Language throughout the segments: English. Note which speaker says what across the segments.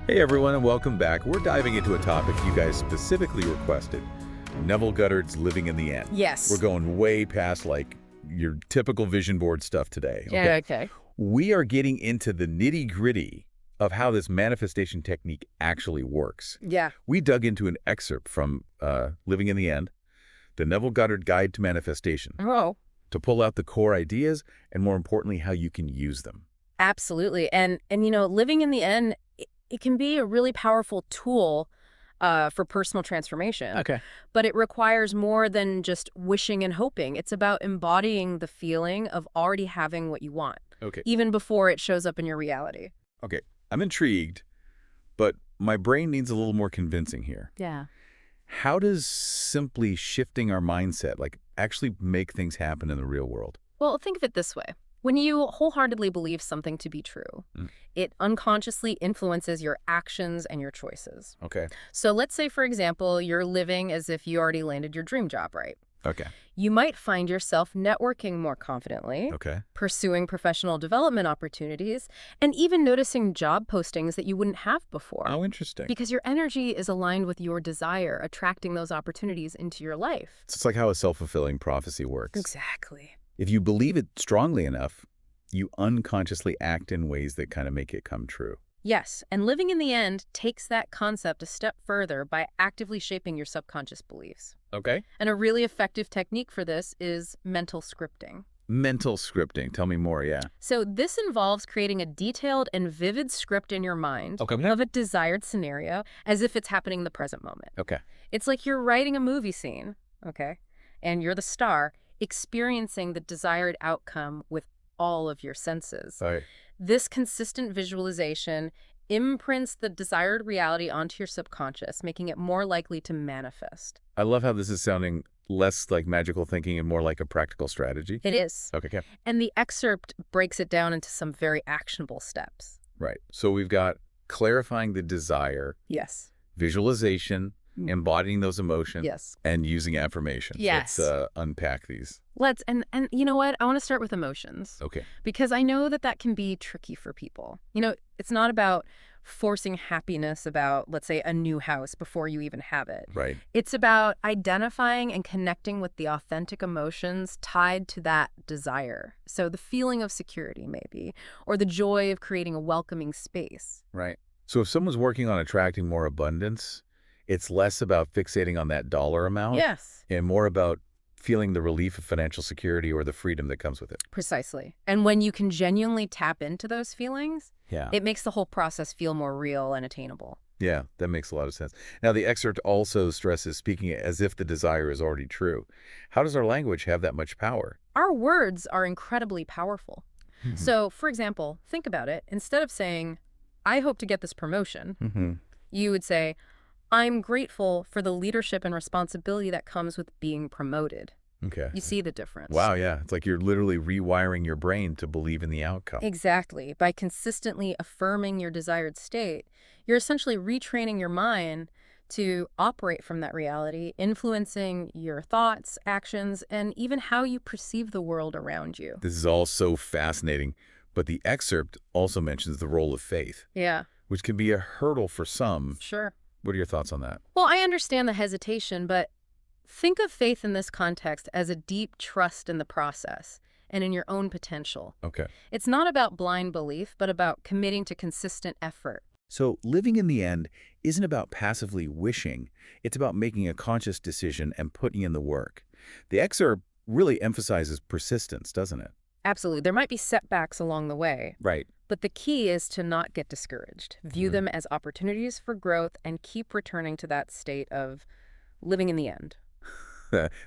Speaker 1: Hey everyone, and welcome back. We're diving into a topic you guys specifically requested. Neville Goddard's Living in the End.
Speaker 2: Yes.
Speaker 1: We're going way past like your typical vision board stuff today.
Speaker 2: Yeah, okay.
Speaker 1: We are getting into the nitty-gritty of how this manifestation technique actually works.
Speaker 2: Yeah.
Speaker 1: We dug into an excerpt from Living in the End, the Neville Goddard Guide to Manifestation,
Speaker 2: Oh,
Speaker 1: to pull out the core ideas and, more importantly, how you can use them.
Speaker 2: absolutely. And living in the end, it can be a really powerful tool for personal transformation.
Speaker 3: Okay.
Speaker 2: But it requires more than just wishing and hoping. It's about embodying the feeling of already having what you want,
Speaker 1: Okay.
Speaker 2: even before it shows up in your reality.
Speaker 1: Okay. I'm intrigued, but my brain needs a little more convincing here.
Speaker 2: Yeah.
Speaker 1: How does simply shifting our mindset actually make things happen in the real world?
Speaker 2: Well, think of it this way. When you wholeheartedly believe something to be true, it unconsciously influences your actions and your choices.
Speaker 1: Okay.
Speaker 2: So let's say, for example, you're living as if you already landed your dream job, right?
Speaker 1: Okay.
Speaker 2: You might find yourself networking more confidently,
Speaker 1: Okay.
Speaker 2: pursuing professional development opportunities, and even noticing job postings that you wouldn't have before.
Speaker 1: Oh, interesting.
Speaker 2: Because your energy is aligned with your desire, attracting those opportunities into your life.
Speaker 1: So it's like how a self-fulfilling prophecy works.
Speaker 2: Exactly.
Speaker 1: If you believe it strongly enough, you unconsciously act in ways that kind of make it come true.
Speaker 2: Yes, and living in the end takes that concept a step further by actively shaping your subconscious beliefs.
Speaker 1: Okay.
Speaker 2: And a really effective technique for this is mental scripting.
Speaker 1: Mental scripting. Tell me more, yeah.
Speaker 2: So this involves creating a detailed and vivid script in your mind
Speaker 1: Okay.
Speaker 2: of a desired scenario as if it's happening in the present moment.
Speaker 1: Okay.
Speaker 2: It's like you're writing a movie scene, okay? And you're the star experiencing the desired outcome with all of your senses.
Speaker 1: All right.
Speaker 2: This consistent visualization imprints the desired reality onto your subconscious, making it more likely to manifest.
Speaker 1: I love how this is sounding less like magical thinking and more like a practical strategy.
Speaker 2: It is.
Speaker 1: Okay, okay.
Speaker 2: And the excerpt breaks it down into some very actionable steps.
Speaker 1: Right. So we've got clarifying the desire,
Speaker 2: Yes.
Speaker 1: visualization, embodying those emotions,
Speaker 2: Yes.
Speaker 1: and using affirmations.
Speaker 2: Yes.
Speaker 1: Let's unpack these.
Speaker 2: Let's, and you know what? I want to start with emotions.
Speaker 1: Okay.
Speaker 2: Because I know that can be tricky for people. It's not about forcing happiness about, let's say, a new house before you even have it.
Speaker 1: Right.
Speaker 2: It's about identifying and connecting with the authentic emotions tied to that desire. So the feeling of security, maybe, or the joy of creating a welcoming space.
Speaker 1: Right. So if someone's working on attracting more abundance, it's less about fixating on that dollar amount
Speaker 2: Yes.
Speaker 1: and more about feeling the relief of financial security or the freedom that comes with it.
Speaker 2: Precisely. And when you can genuinely tap into those feelings,
Speaker 1: Yeah.
Speaker 2: it makes the whole process feel more real and attainable.
Speaker 1: Yeah, that makes a lot of sense. Now, the excerpt also stresses speaking as if the desire is already true. How does our language have that much power?
Speaker 2: Our words are incredibly powerful. So, for example, think about it. Instead of saying, I hope to get this promotion, you would say, I'm grateful for the leadership and responsibility that comes with being promoted.
Speaker 1: Okay.
Speaker 2: You see the difference.
Speaker 1: Wow, yeah. It's like you're literally rewiring your brain to believe in the outcome.
Speaker 2: Exactly. By consistently affirming your desired state, you're essentially retraining your mind to operate from that reality, influencing your thoughts, actions, and even how you perceive the world around you.
Speaker 1: This is all so fascinating, but the excerpt also mentions the role of faith,
Speaker 2: Yeah,
Speaker 1: which can be a hurdle for some.
Speaker 2: sure.
Speaker 1: What are your thoughts on that?
Speaker 2: Well, I understand the hesitation, but think of faith in this context as a deep trust in the process and in your own potential.
Speaker 1: Okay.
Speaker 2: It's not about blind belief, but about committing to consistent effort.
Speaker 1: So living in the end isn't about passively wishing. It's about making a conscious decision and putting in the work. The excerpt really emphasizes persistence, doesn't it?
Speaker 2: Absolutely. There might be setbacks along the way,
Speaker 1: Right.
Speaker 2: but the key is to not get discouraged. View them as opportunities for growth and keep returning to that state of living in the end.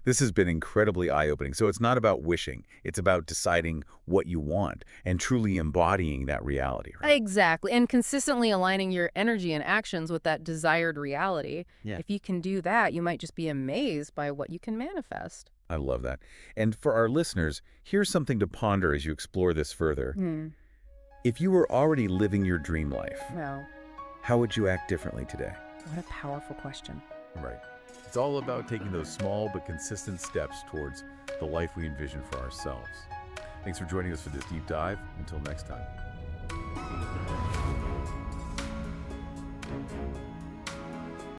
Speaker 1: This has been incredibly eye-opening. So it's not about wishing. It's about deciding what you want and truly embodying that reality, right?
Speaker 2: Exactly. And consistently aligning your energy and actions with that desired reality.
Speaker 1: Yeah.
Speaker 2: If you can do that, you might just be amazed by what you can manifest.
Speaker 1: I love that. And for our listeners, here's something to ponder as you explore this further. If you were already living your dream life,
Speaker 2: Wow.
Speaker 1: how would you act differently today?
Speaker 2: What a powerful question.
Speaker 1: Right. It's all about taking those small but consistent steps towards the life we envision for ourselves. Thanks for joining us for this deep dive. Until next time.